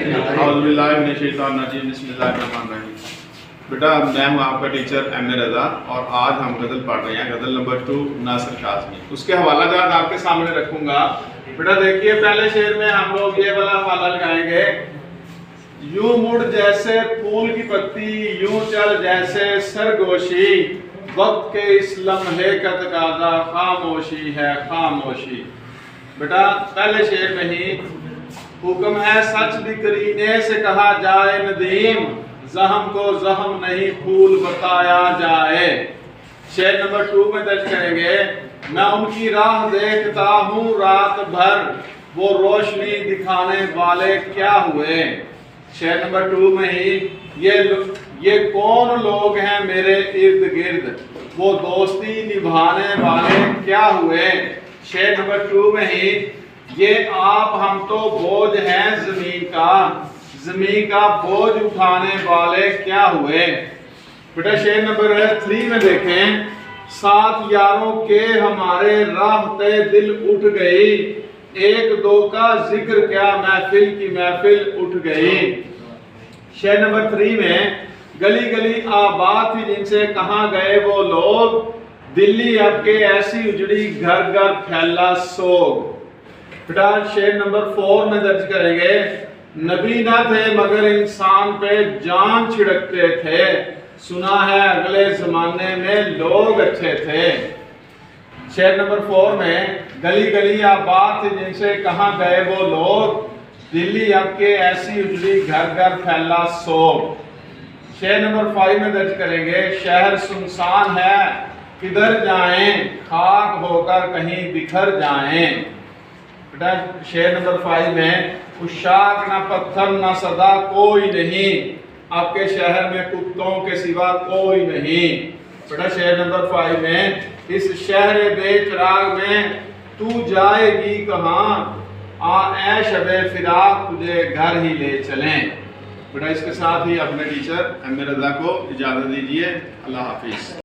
औज़ुबिल्लाहिमिनश्शैतानिर्रजीम बिस्मिल्लाहिर्रहमानिर्रहीम। बेटा मैं हूँ आपका टीचर एम ए रज़ा और आज हम गज़ल पढ़ रहे हैं, गज़ल नंबर 2 नासिर काज़मी। उसके हवाला जात आपके सामने रखूंगा। बेटा देखिए, पहले शेर में हम लोग ये वाला हवाला लगाएंगे। यूं मुड़ जैसे फूल की पत्ती, यूं चल जैसे सरगोशी, वक्त के इस लम्हे का तकाज़ा खामोशी है खामोशी। बेटा पहले शेर में ही हुक्म है सच भी करीने से कहा जाए नदीम, जहम को जहम नहीं फूल बताया जाए। शेर नंबर 2 में दर्ज करेंगे। मैं उनकी राह देखता हूँ रात भर, वो रोशनी दिखाने वाले क्या हुए। शेर नंबर 2 में ही ये कौन लोग हैं मेरे इर्द गिर्द, वो दोस्ती निभाने वाले क्या हुए। शेर नंबर 2 में ही ये आप हम तो बोझ हैं ज़मीन का बोझ उठाने वाले क्या हुए। बेटा शेर नंबर 3 में देखें। साथ यारों के हमारे राहते दिल उठ गई, एक दो का जिक्र क्या महफिल की महफिल उठ गई। शेर नंबर 3 में गली गली आबाद थी जिनसे कहाँ गए वो लोग, दिल्ली अब के ऐसी उजड़ी घर घर फैला सोग। बेटा शेर नंबर 4 में दर्ज करेंगे। नबी ना थे मगर इंसान पे जान छिड़कते थे, सुना है अगले जमाने में लोग अच्छे थे। शेर नंबर 4 में गली गली आबाद थी जिनसे कहाँ गए वो लोग, दिल्ली अब के ऐसी उजड़ी घर घर फैला सोग। शेर नंबर 5 में दर्ज करेंगे। शहर सुनसान है किधर जाएं, खाक होकर कहीं बिखर जाएं। बेटा शेर नंबर 5 में उशाक ना पत्थर ना सदा कोई नहीं, आपके शहर में कुत्तों के सिवा कोई नहीं। बेटा शेर नंबर 5 में इस शहर बेचराग में तू जाएगी कहाँ, आ ऐ शबे फिराक तुझे घर ही ले चलें। बेटा इसके साथ ही अपने टीचर एम ए रज़ा को इजाज़त दीजिए। अल्लाह हाफिज़।